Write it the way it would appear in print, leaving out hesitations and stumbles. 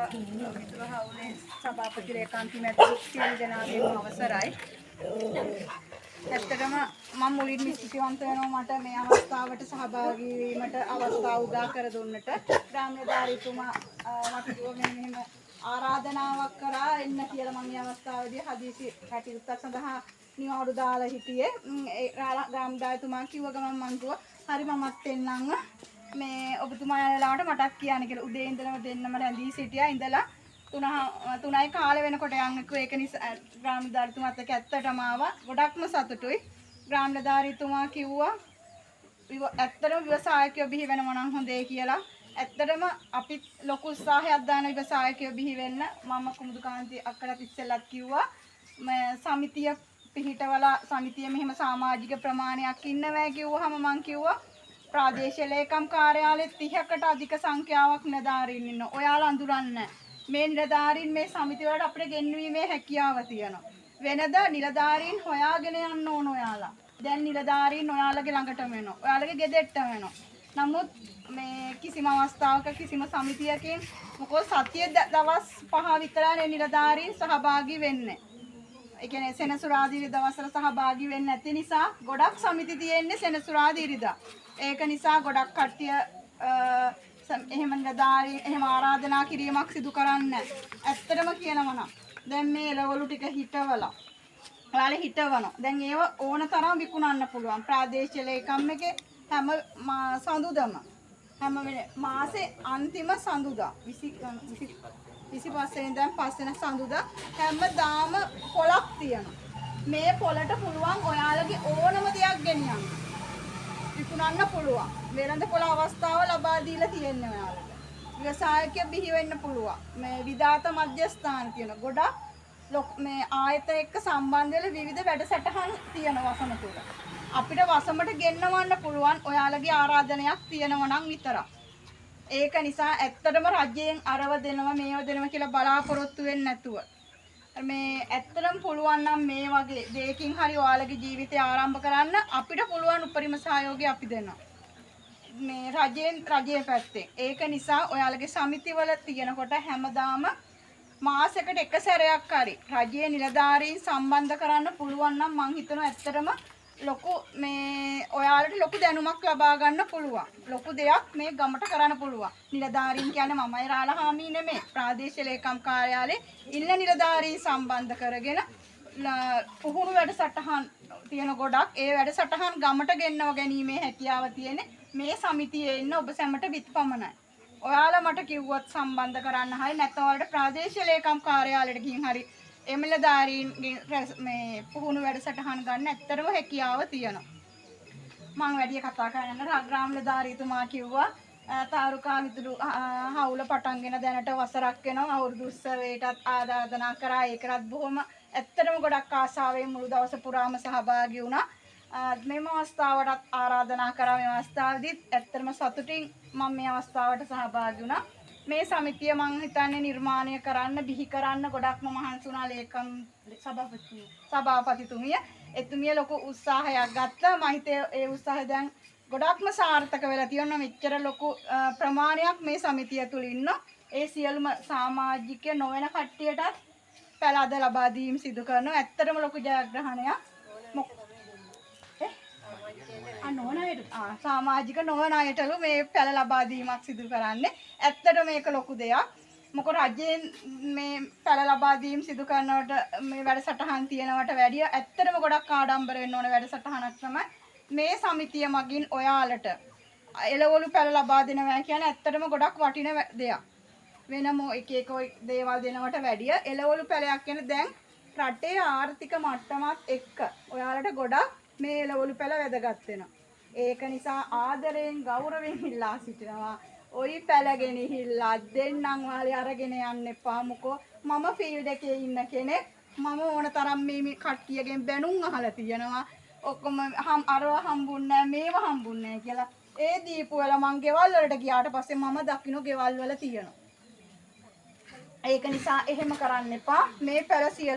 මිතුරු හවුලේ සභාපති රේකාන්ති මැතිණිය සියලු දෙනාගේම අවසරයි. ඇත්තටම මම මුලින්ම ස්තුතිවන්ත වෙනවා මට මේ අවස්ථාවට සහභාගී වීමට අවස්ථාව උදා කර දුන්නට. ග්‍රාම්‍යධාරීතුමා මට කිව්වා මෙහෙම ආරාධනාවක් කරා එන්න කියලා. මම මේ අවස්ථාවේදී හදිසි කටයුත්තක් සඳහා නිවාඩු දාලා හිටියේ. ඒ ග්‍රාම්‍යධාරීතුමා කිව්ව ගමන් මං කිව්වා හරි මමත් එන්නම් මේ ඔබතුමා යාළුවාට මටක් කියන්න කියලා. උදේ ඉඳලම දෙන්නම රැඳී සිටියා. ඉඳලා 3යි කාලේ වෙනකොට යන්න කිව්වා. ඒක නිසා ග්‍රාම්‍යධාරීතුමාත් එක්ක ඇත්තටම ආවා. ගොඩක්ම සතුටුයි. ග්‍රාම්‍යධාරීතුමා කිව්වා ඇත්තටම ව්‍යවසායකයෝ බිහි වෙනවා නම් හොඳයි කියලා. ඇත්තටම අපි ලොකු උත්සාහයක් දාන ව්‍යවසායකයෝ බිහි වෙන්න මම කුමුදුකාන්ති අක්කලත් ඉස්සෙල්ලත් කිව්වා. සමිතිය පිහිටවලා සමිතිය මෙහෙම සමාජික ප්‍රමාණයක් ඉන්නවා කිව්වහම මං කිව්වා ප්‍රාදේශීය ලේකම් කාර්යාලයේ 30කට අධික සංඛ්‍යාවක් නිලධාරීන් ඉන්නවා. ඔයාලා අඳුරන්නේ මේ නිලධාරීන් මේ සමිතිය වලට අපිට ගෙන්වීමේ හැකියාව තියෙනවා. වෙනද නිලධාරීන් හොයාගෙන යන්න ඕන ඔයාලා. දැන් නිලධාරීන් ඔයාලගේ ළඟටම එනවා. ඔයාලගේ ගෙදෙට්ටම එනවා. නමුත් මේ කිසිම අවස්ථාවක කිසිම සමිතියකින් මොකද සතිය දවස් 5 විතරයි නිලධාරීන් සහභාගී වෙන්නේ. ඒ කියන්නේ සෙනසුරාදා දවස්වල සහභාගී වෙන්නේ නැති නිසා ගොඩක් සමිති තියෙන්නේ සෙනසුරාදා. ඒක නිසා ගොඩක් කට්ටිය එහෙම නිලධාරීන් එහෙම ආරාධනා කිරීමක් සිදු කරන්නේ ඇත්තටම කියනවා නම් දැන් මේ එළවලු ටික හිටවලා ඔයාලා හිටවනවා. දැන් ඒව ඕන තරම් විකුණන්න පුළුවන්. ප්‍රාදේශීය ලේකම් එකේ හැම සඳුදම හැම මාසේ අන්තිම සඳුදා 25 වෙනිදා පස්වෙනි සඳුදා හැමදාම පොලක් තියෙනවා. මේ පොලට පුළුවන් ඔයාලගේ ඕනම දෙයක් ගෙනියන්න. විකුණන්න පුළුවන්. වෙළඳ පොළ අවස්ථාව ලබා දීලා තියෙනවා ඔයාලට. ව්‍යවසායකයෙක් බිහි වෙන්න පුළුවන්. මේ විධාත මධ්‍යස්ථාන තියෙන ගොඩක් මේ ආයතන එක්ක සම්බන්ධ වෙලා විවිධ වැඩසටහන් තියෙන වසම තුල. අපිට වසමට ගෙන්නවන්න පුළුවන් ඔයාලගේ ආරාධනයක් තියෙනවා නම් විතරක්. ඒක නිසා ඇත්තටම රජයෙන් අරව දෙනවා මේව දෙනවා කියලා බලාපොරොත්තු වෙන්නේ නැතුව මේ ඇත්තටම පුළුවන් නම් මේ වගේ දෙයකින් හරි ඔයාලගේ ජීවිතය ආරම්භ කරන්න අපිට පුළුවන් උපරිම සහයෝගය අපි දෙනවා. මේ රජයේ පැත්තෙන්. ඒක නිසා ඔයාලගේ සමිතිවල තියෙනකොට හැමදාම මාසෙකට එක සැරයක් හරි රජයේ නිලධාරීන් සම්බන්ධ කරන්න පුළුවන් නම් මං හිතනවා ඇත්තටම ලොකු මේ ඔයාලට ලොකු දැනුමක් ලබා ගන්න පුළුවන්. ලොකු දෙයක් මේ ගමට කරන්න පුළුවන්. නිලධාරීන් කියන්නේ මමයි රාලහාමි නෙමෙයි. ප්‍රාදේශීය ලේකම් කාර්යාලයේ ඉන්න නිලධාරීන් සම්බන්ධ කරගෙන පුහුණු වැඩසටහන් තියෙන ගොඩක්. ඒ වැඩසටහන් ගමට ගෙන්නව ගැනීමේ හැකියාව තියෙන මේ සමිතියේ ඉන්න ඔබ සැමට විත්පමනයි. ඔයාලා මට කිව්වොත් සම්බන්ධ කරන්න හරි නැත්නම් ඔයාලට ප්‍රාදේශීය ලේකම් කාර්යාලයට ගිහින් හරි එම්එල්ఏ මේ පුහුණු වැඩසටහන් ගන්න ඇත්තටම හැකියාව තියෙනවා. මම වැඩි කතා කරන්න ග්‍රාම්‍යධාරීතුමා කිව්වා තාරුකා මිතුරු හවුල පටන්ගෙන දැනට වසරක් වෙනවා. අවුරුදු උත්සවයටත් ආරාධනා කරා. ඒකටත් බොහොම ඇත්තටම ගොඩක් ආසාවෙන් මුළු දවස පුරාම සහභාගී වුණා. මේ අවස්ථාවටත් ආරාධනා කරා. මේ අවස්ථාවේදීත් ඇත්තටම සතුටින් මම මේ අවස්ථාවට සහභාගී වුණා. මේ සමිතිය මං හිතන්නේ නිර්මාණය කරන්න බිහි කරන්න ගොඩක්ම මහන්සි වුණා ලේකම් සභාපතිතුමිය. එතුමිය ලොකු උත්සාහයක් ගත්තා. මම හිතේ ඒ උත්සාහය දැන් ගොඩක්ම සාර්ථක වෙලා තියෙනවා. මෙච්චර ලොකු ප්‍රමාණයක් මේ සමිතිය තුල ඉන්න. ඒ සියලුම සමාජික නොවන කට්ටියටත් පැලද ලබා දීම සිදු කරනවා. ඇත්තටම ලොකු ජයග්‍රහණයක්. සමාජික නොවන අයටලු මේ පැල ලබා දීමක් සිදු කරන්නේ. ඇත්තට මේක ලොකු දෙයක්. මොකද රජයෙන් මේ පැල ලබා දීම සිදු කරනවට මේ වැඩසටහන් තියෙනවට වැඩිය ඇත්තටම ගොඩක් ආඩම්බර වෙන්න ඕන වැඩසටහනක් තමයි මේ සමිතිය මගින් ඔයාලට එළවලු පැල ලබා දෙනවා කියන්නේ ඇත්තටම ගොඩක් වටින දෙයක්. වෙනම එක එක දේවල් දෙනවට වැඩිය එළවලු පැලයක් කියන්නේ දැන් රටේ ආර්ථික මට්ටමත් එක්ක ඔයාලට ගොඩක් මේ එළවලු පැල වැදගත් වෙනවා. ඒක නිසා ආදරයෙන් ගෞරවයෙන් ඉල්ලා සිටිනවා. ඔයි පැලගෙන ඉහිල්ලා දෙන්නම් වාලේ අරගෙන යන්න එපා. මොකෝ මම ෆීල්ඩ් එකේ ඉන්න කෙනෙක්. මම ඕන තරම් මේ කට්ටියගෙන් බැනුම් අහලා තියෙනවා. ඔක්කොම අරව හම්බුන්නේ නැහැ මේව හම්බුන්නේ නැහැ කියලා. ඒ දීපු වල මං ගෙවල් වලට ගියාට පස්සේ මම දකින්න ගෙවල් වල තියෙනවා. ඒක නිසා එහෙම කරන්න එපා. මේ පැල සියලු